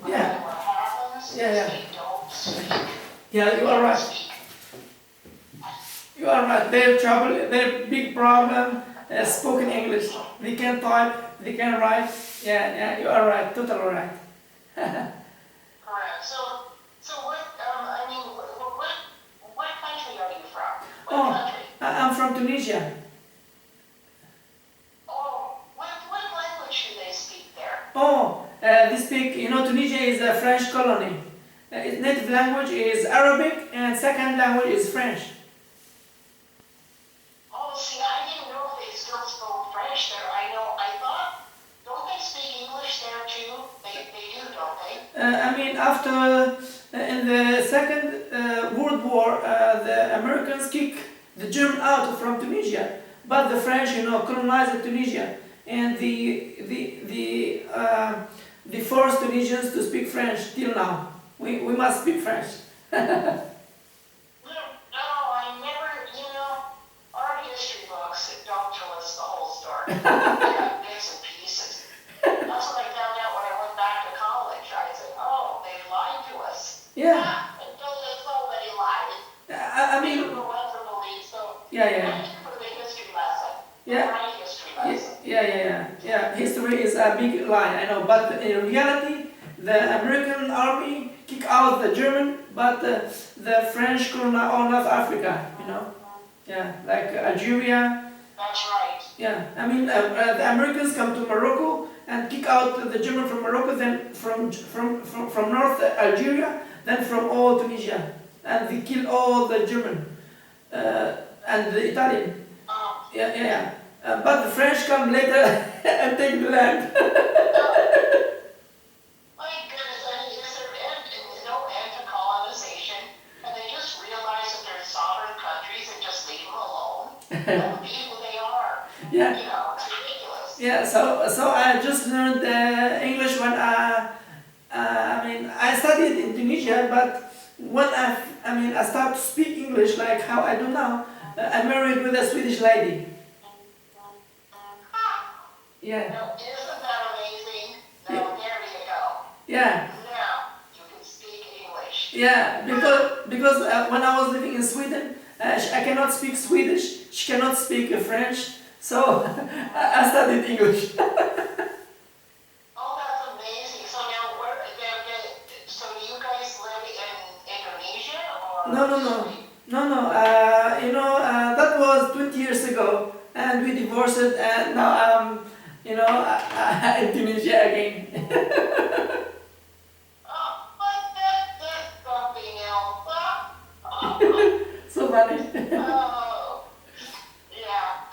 Yeah. What happens Yeah, is yeah. they don't speak. Yeah, you are right. You are right. Their trouble, their big problem is spoken English. They can type, they can write. Yeah, yeah, you are right. Totally right. Correct. So what, I mean, what country are you from? What Oh, country? I'm from Tunisia. Oh, what language do they speak there? Oh, they speak, Tunisia is a French colony. Its native language is Arabic and second language is French. Oh, see, I didn't know if they still spoke French there. I thought, don't they speak English there too? They do, don't they? I mean, after, in the Second World War, the Americans kicked the German out from Tunisia, but the French, colonized Tunisia, and they forced Tunisians to speak French till now. We must speak French. No, I never, art history books don't tell us the whole story. They got bits and pieces. That's what I found out when I went back to college. I said, oh, they lied to us. Yeah. They told us somebody lied. I We mean, were the ones who believed, so yeah. thank you for the history lesson. Yeah. Art history lesson. Yeah. History is a big lie, I know, but in reality, the American army kicked out the German, but the French colonized all North Africa, Yeah, like Algeria. That's right. Yeah, I mean, the Americans come to Morocco and kick out the German from Morocco, then from North Algeria, then from all Tunisia, and they kill all the German and the Italian. Yeah. But the French come later and take the land. My goodness, I mean, is there no end to colonization? And they just realize that they're sovereign countries and just leave them alone? And be who they are. Yeah. It's ridiculous. Yeah, so I just learned English when I studied in Tunisia, but when I started to speak English like how I do now, I married with a Swedish lady. Yeah. Now, isn't that amazing? Now, there you go. Yeah. Now, you can speak English. Yeah, because when I was living in Sweden, I cannot speak Swedish, she cannot speak French, so I studied English. Oh, that's amazing. So now, so do you guys live in Indonesia or? No. That was 20 years ago, and we divorced, and now I'm, in Tunisia again. Oh, but that's something else. So funny. Oh, yeah.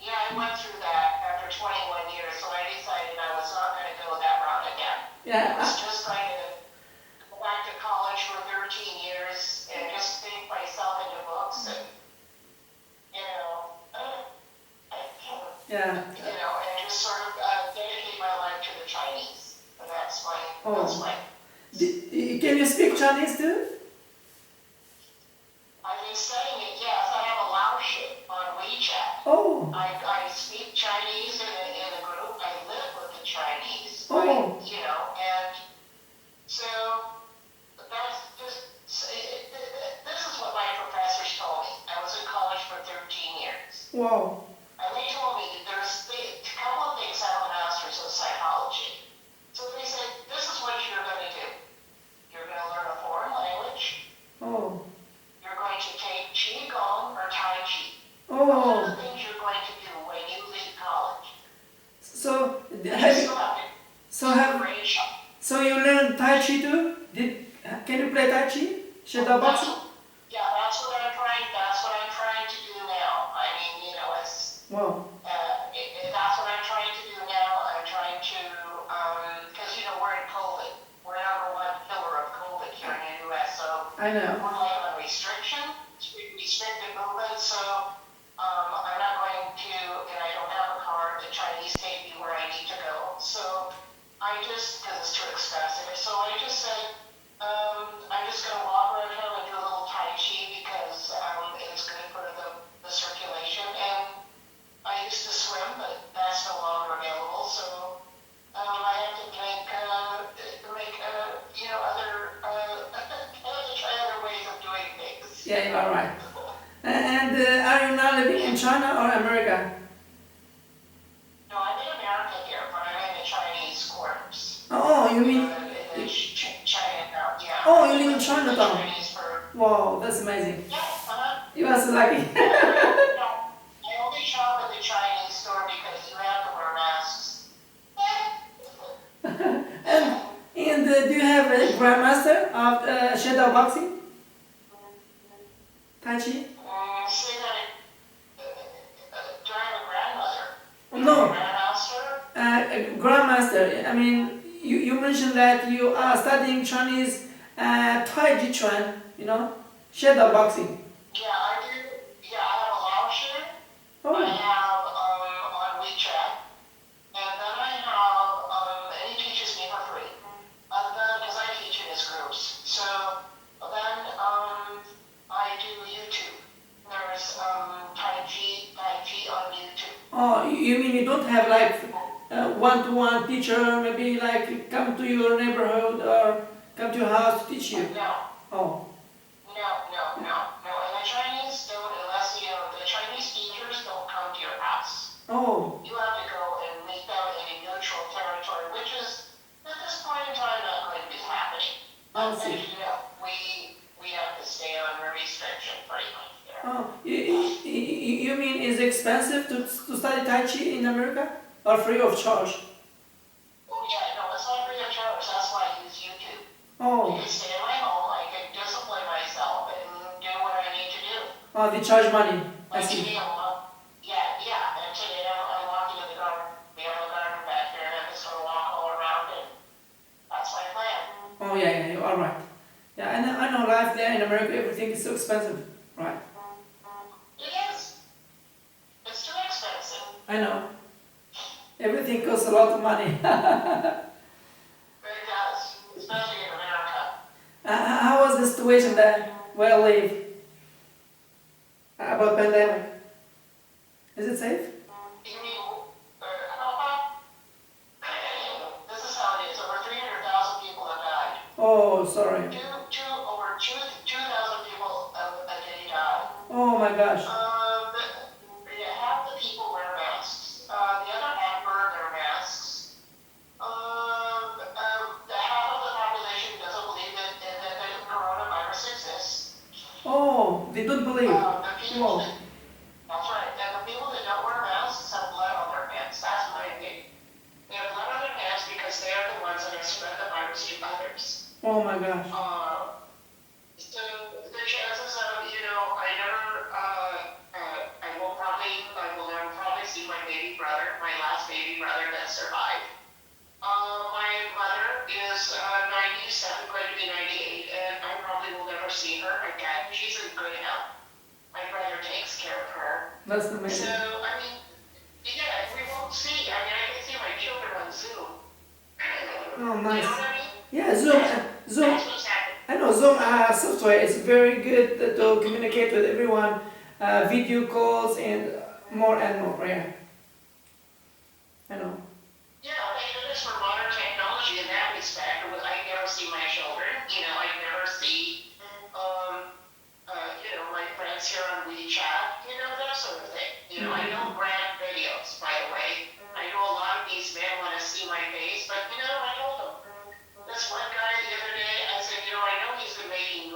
Yeah, I went through that after 21 years, so I decided I was not going to go that route again. I Yeah. was just going to go back to college for 13 years and just think myself into books and, Yeah. and just sort of dedicate my life to the Chinese. And that's my, Can you speak Chinese too? I've been studying it, yes. I have a Laotian on WeChat. Oh. I speak Chinese in a group. I live with the Chinese. Oh. And so that's just, this is what my professors told me. I was in college for 13 years. Wow. And they told me there's a couple of things. I have a master's in psychology. So they said, this is what you're going to do. You're going to learn a foreign language. Oh. You're going to take Qigong or Tai Chi. Those Oh. are the things you're going to do when you leave college. So You have still you, have to so have grade shop. so you learn Tai Chi too? Can you play Tai Chi? Shadow boxing? Yeah, that's what I'm trying to do now. I mean, it's Wow. that's what I'm trying to do now. I'm trying to because we're in COVID. We're number one killer of COVID here in the U.S. So I know. we're like on restricted movement. So I'm not going to, and I don't have a car. The Chinese take me where I need to go. So because it's too expensive. So I just said. I'm just going to walk around town and do a little Tai Chi because it's good for the circulation. And I used to swim, but that's no longer available. So I have to drink Yeah, you are right. And are you now living in China or America? No, I'm in America here, but I'm in the Chinese quarters. Oh, you In mean? the Chinatown, yeah. Oh, you live in I've been Chinatown. Chinese for, Wow, that's amazing. yeah, You are so lucky. I only shop at the Chinese store because you have to wear masks. And do you have a grandmaster of shadow boxing? Tai Chi? Say that do I have a grandmother? No, Grandmaster? grandmaster. I mean, you mentioned that you are studying Chinese Tai Chi Chuan, shadow boxing. Yeah, I do. Yeah, I have a Laotian. I Oh, have on WeChat. And then I have, and he teaches me for free. And then, because I teach in his groups. So then I do YouTube. There's Tai Chi on YouTube. oh, you mean you don't have like one-to-one teacher, maybe like come to your neighborhood or come to your house to teach you? No, Oh, no. And the Chinese don't, unless the Chinese teachers don't come to your house. oh, You have to go and meet them in a neutral territory, which is, at this point in time, not going to be happening. I As see. you know, we have to stay under restriction pretty much there. Oh, you mean it's expensive to study Tai Chi in America or free of charge? Oh yeah, no, it's not free of charge. That's why I use YouTube. I Oh, can stay in my home, I can discipline myself and do what I need to do. oh, they charge money. I Like see. today, and today I'm walking in the garden. We have a garden back there, and I'm just gonna walk all around it. That's my plan. Oh yeah, you are right. Yeah, I know life there in America, everything is so expensive. Right. It is. It's too expensive. I know. Everything costs a lot of money. It does, especially in America. How was the situation there where I live about pandemic? Is it safe? You mean, how about? This is how it is. Over 300,000 people have died. Oh, sorry. Over 2,000 people a day die. Oh my gosh. Half the people wear masks. The other half burn their masks. The half of the population doesn't believe that the coronavirus exists. Oh, they don't believe. The people Whoa. That's right. And the people that don't wear masks have blood on their hands. That's my opinion. They have blood on their hands because they are the ones that have spread the virus to others. Oh my gosh. So the chances of, I will never probably see my baby brother, my last baby brother that survived. My mother is 97, going to be 98, and I probably will never see her again. She's in good health. My brother takes care of her. That's So, amazing. we won't see. I can see my children on Zoom. Oh, You nice. know what I mean? Yeah, Zoom. That's what's happening. I know Zoom software is very good to communicate with everyone, video calls and more. Yeah, I know. Yeah, thank goodness for modern technology in that respect. I never see my children. I never see, my friends here on WeChat. That sort of thing. I don't grant videos, by the way. I know a lot of these men want to see my face, but I told them. This one guy the other day, I said, I know he's been making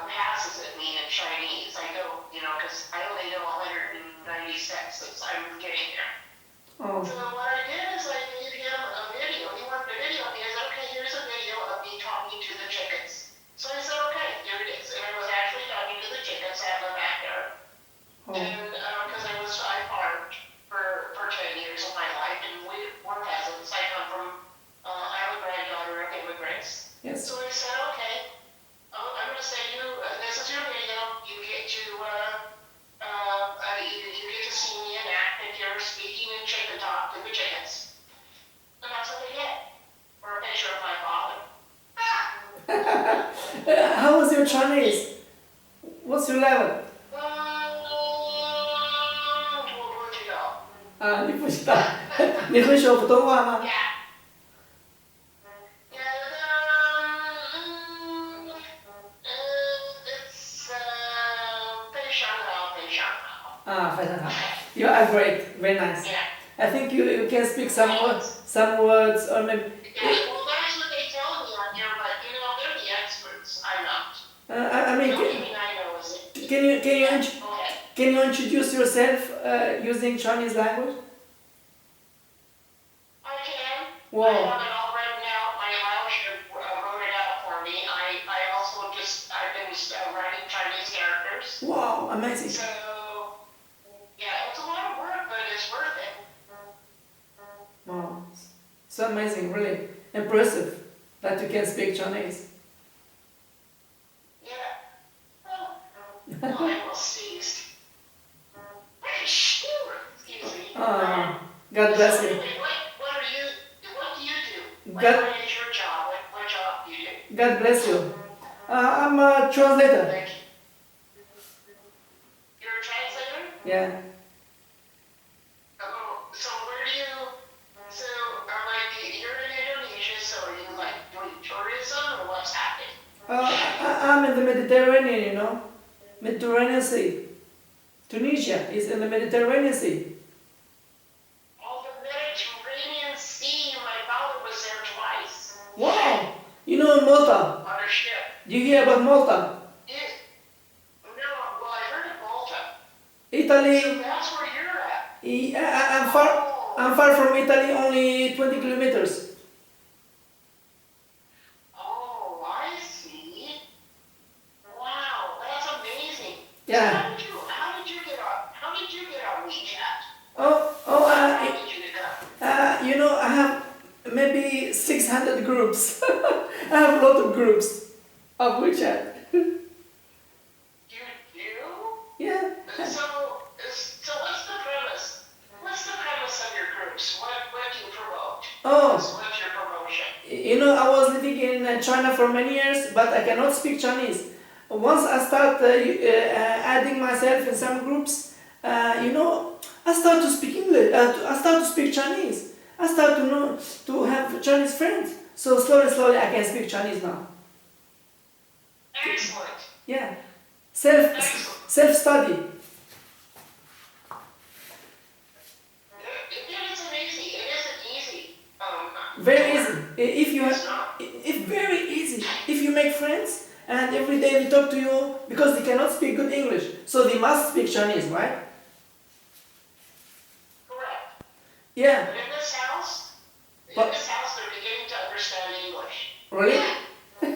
passes at me in Chinese. I know, because I only know 196 since I'm getting there. Oh, So what I did is I gave him a video. He wanted a video of me. I said, okay, here's a video of me talking to the chickens. So I said, okay, here it is. And I was actually talking to the chickens. I have them back there. oh, And because I farmed for 10 years of my life, and we're peasants. I come from, I'm a granddaughter of immigrants. yes. So I said, okay, I'm going to say this is your video. You get to, you get to see me enact that you're speaking in chicken talk to the chickens. And that's what they get. Or a picture of my father. How was your Chinese? What's your level? 我不知道。你不知道？你会说普通话吗？ Yeah. It's great, very nice. Yeah. I think you can speak some words, or maybe. Yeah, well, that's what they tell me on here, but they're the experts. I'm not. I mean, The only thing I know is it. can you can you Yeah, int- go ahead. can you introduce yourself using Chinese language? I can. I Wow. have it all written out. My louder wrote it out for me. I also I've been writing Chinese characters. Wow, amazing. So, yeah, it's a lot of work, but it's worth it. Wow, so amazing, really impressive that you can speak Chinese. Yeah. Oh, I almost sneezed. Excuse me. God bless So you. anyway, what do you do? What God, is your job? What job do you do? God bless you. I'm a translator. Thank you. You're a translator? Yeah. Oh, so where do you, so you're in Indonesia, so are you doing tourism or what's happening? I'm in the Mediterranean, Mediterranean Sea. Tunisia is in the Mediterranean Sea. Oh, the Mediterranean Sea, my father was there twice. Wow. Malta. On a ship. Do you hear about Malta? No, well, I heard of Malta. Italy. So that's where you're at. I'm far from Italy, only 20 kilometers. Oh, I see. Wow, that's amazing. Yeah. So how did you get on WeChat? Oh, How did you get on? I have maybe 600 groups. I have a lot of groups of WeChat. You do? Yeah. So what's the premise? What's the premise of your groups? What do you promote? Oh, What's your promotion? I was living in China for many years, but I cannot speak Chinese. Once I start adding myself in some groups, I start to speak English. I start to speak Chinese. I start to have Chinese friends. So slowly, I can speak Chinese now. Excellent. Yeah, Excellent. self study. It's amazing. It isn't easy. Very easy. It's not. It's very easy. If you make friends and every day they talk to you because they cannot speak good English, so they must speak Chinese, right? Correct. Yeah. But in this house, they're beginning to understand English. Really? Yeah. I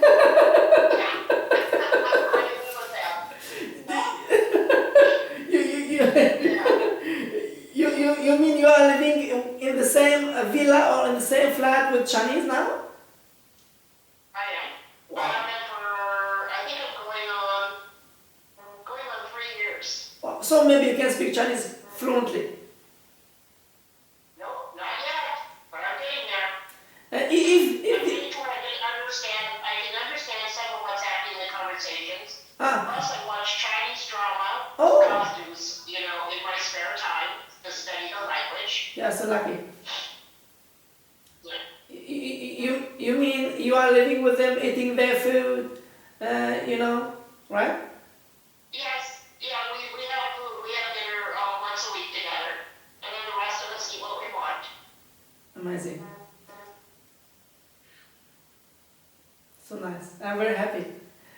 agree with that. You mean you are living in the same villa or in the same flat with Chinese now? I am. Wow. I think I'm going on 3 years. Wow. So maybe you can speak Chinese fluently. No, not yet, but I'm getting there. I'm If getting to where I can understand some of what's happening in the conversations. Plus, I watch Chinese drama, Oh. costumes, in my spare time to study the language. yeah, so lucky. Yeah. You mean you are living with them, eating their food, right? Yes, yeah, we have food. We have dinner once a week together, and then the rest of us eat what we want. Amazing. So nice. I'm very happy.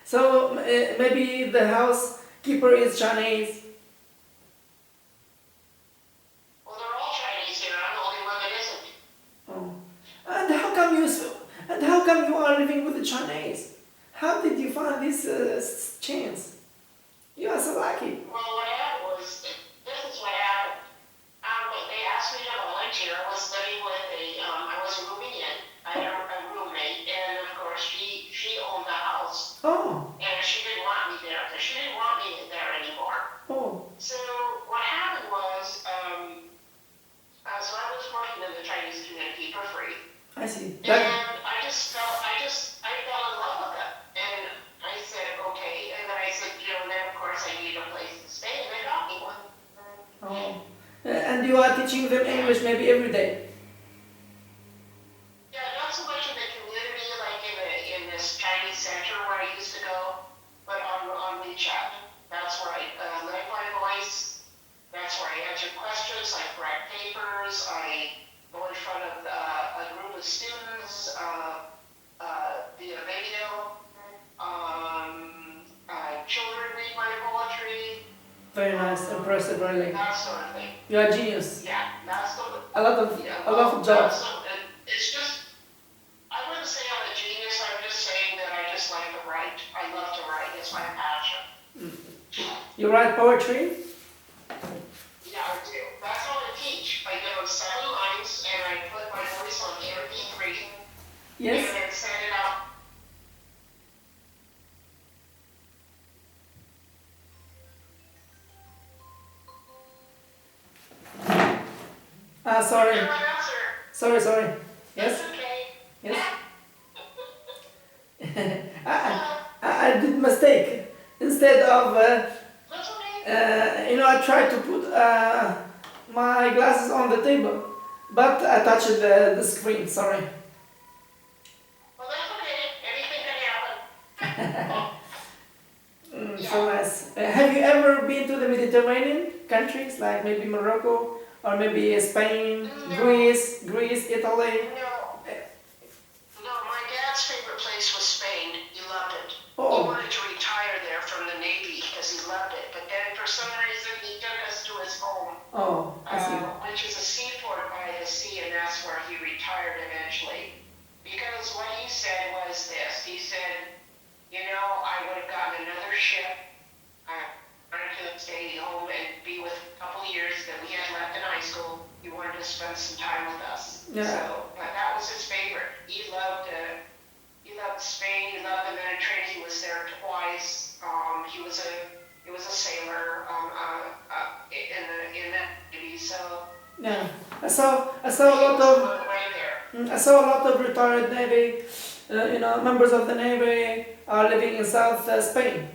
So maybe the housekeeper is Chinese. Well, they're all Chinese here. I'm the only one that isn't. Oh. And how come you are living with the Chinese? How did you find this chance? You are so lucky. Well, what happened was, this is what happened. They asked me to volunteer. I was studying with I was moving in. I had a roommate, and of course, she owned the house. Oh. And she didn't want me there, because she didn't want me there anymore. Oh. So what happened was, so I was working in the Chinese community for free. I see. And I fell in love with it. And I said, okay. And then I said, then of course I need a place to stay, and they got me one. Oh. And you are teaching them English maybe every day. Yeah, not so much in the community, like in this Chinese center where I used to go, but on WeChat. That's where I lend my voice. That's where I answer questions Yes, impressive, really. that sort of thing. You are a genius. Yeah, that's the, A lot of yeah, a lot well, of jobs. it's just, I wouldn't say I'm a genius, I'm just saying that I just like to write. I love to write, it's my passion. You write poetry? Yeah, I do. That's all I teach. I give them 7 lines and I put my voice on MP3 Yes. and then send it out. Sorry. You're my answer. Sorry. Yes. That's okay. Yes. I did mistake. Instead of That's okay. I tried to put my glasses on the table, but I touched the screen. Sorry. Well, that's okay. Anything can happen. So nice. Have you ever been to the Mediterranean countries, like maybe Morocco or maybe Spain, No. Greece, Italy? No. No, my dad's favorite place was Spain. He loved it. He Oh, wanted to retire there from the Navy because he loved it. But then for some reason he took us to his home, I see. which is a seaport by the sea, and that's where he retired eventually. Because what he said was this. He said, I would have gotten another ship. I wanted to stay home and be with a couple of years that we had left in high school. He wanted to spend some time with us. Yeah. So, but that was his favorite. He loved Spain. He loved the Mediterranean. He was there twice. He was a sailor in that Navy. So Yeah, I saw a lot of right there. I saw a lot of retired Navy, members of the Navy are living in South Spain,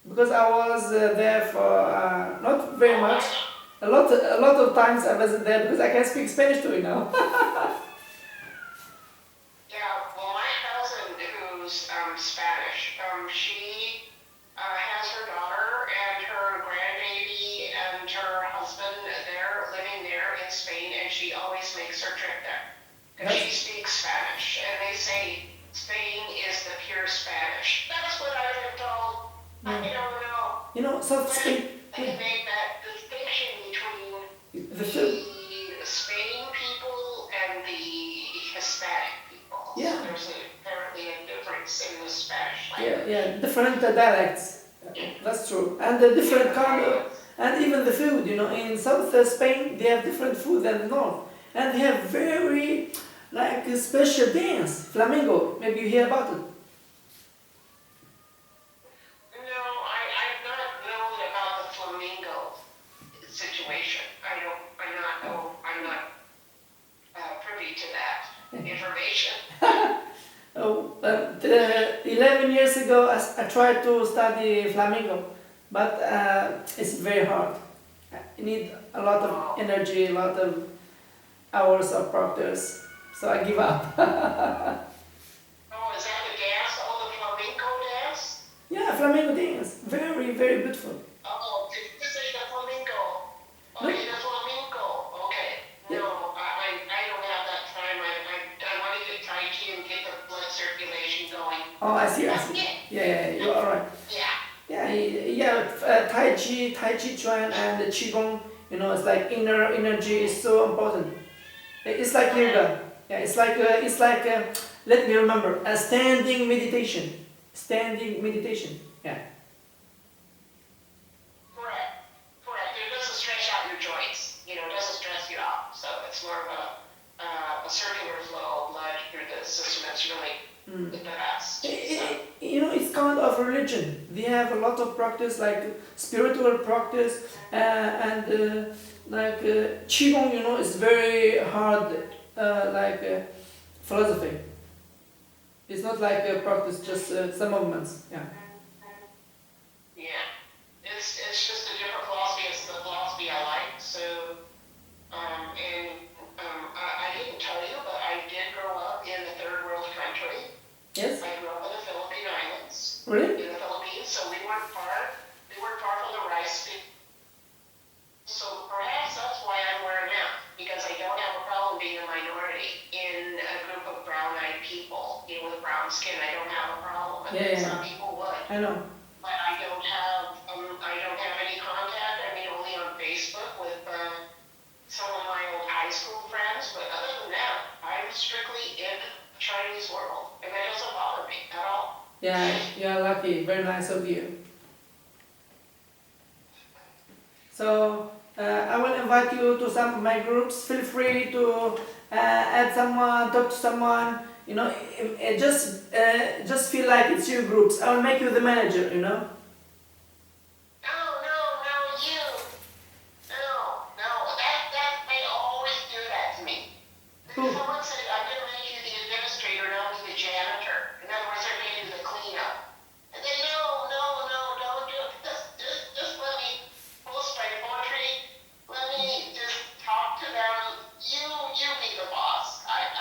because I was there for not very much. A lot of times I was there because I can speak Spanish too, Yeah, well, my cousin, who's Spanish, she has her daughter and her grandbaby and her husband. They're living there in Spain, and she always makes her trip there because she speaks Spanish, and they say Spain is the pure Spanish. That's what I've been told. I don't know. South But Spain. they make that distinction between The film. the Spain people and the Hispanic people. Yeah. So there's apparently a difference in the Spanish language. Yeah, different dialects. That's true, and the different kind of, and even the food. In South Spain they have different food than the North, and they have very a special dance, flamenco. Maybe you hear about it. No, I've not known about the flamingo situation. I'm not privy to that information. 11 years ago, I tried to study flamenco, but it's very hard. You need a lot of energy, a lot of hours of practice, so I give up. Oh, is that the dance? Oh, the flamenco dance? Yeah, flamenco dance, very, very beautiful. Oh, did you say the flamenco? Okay, the flamenco. Okay. No, I don't have that time. I want to get Tai Chi and get the blood circulation going. Oh, I see. Yeah, you're alright. Yeah. Yeah. Tai Chi Chuan and the Qigong, it's like inner energy is so important. It's like yoga. Yeah, it's like let me remember, a standing meditation. Yeah. Correct. It doesn't stretch out your joints. It doesn't stress you out. So it's more of a circular flow of blood through the system. That's really the best. So. It's kind of religion. They have a lot of practice, like spiritual practice, and Qigong, is very hard, philosophy. It's not like a practice, just some movements. Yeah. Yeah. It's just a different philosophy. It's the philosophy I like. So, I didn't tell you, but I did grow up in a third world country. Yes. I grew up in the Philippine Islands. Really? In the Philippines, so we weren't far from the rice field. So perhaps that's why I'm where I'm at, because I don't have a problem being a minority in a group of brown-eyed people, with brown skin. I don't have a problem with it. Some people would. I know. But I don't have any contact. I mean, strictly in the Chinese world, and that doesn't bother me at all. Yeah, you're lucky. Very nice of you. So I will invite you to some of my groups. Feel free to add someone, talk to someone. You know, just feel like it's your groups. I will make you the manager. You know. No, you. No, that they always do that to me. Who? Someone said, I'm going to make you the administrator, not the janitor. In other words, they're going to do the cleanup. And then, no, don't do it. Just let me post my poetry. Let me just talk to them. You be the boss. I've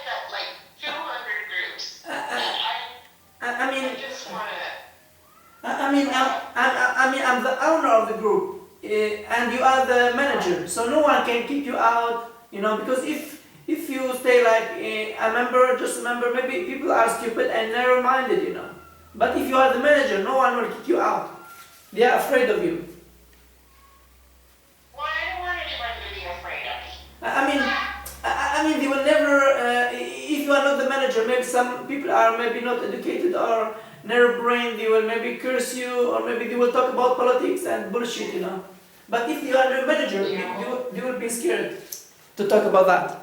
got like 200 groups. I mean. I just want to. I'm the owner of the group, and you are the manager. So no one can kick you out. You know, because if you stay like a member, just a member, maybe people are stupid and narrow-minded. You know. But if you are the manager, no one will kick you out. They are afraid of you. Well, I don't want anybody to be afraid of me. I mean, they will never. If you are not the manager, maybe some people are maybe not educated or narrow-brained. They will maybe curse you, or maybe they will talk about politics and bullshit. You know. But if you are the manager, you will be scared to talk about that.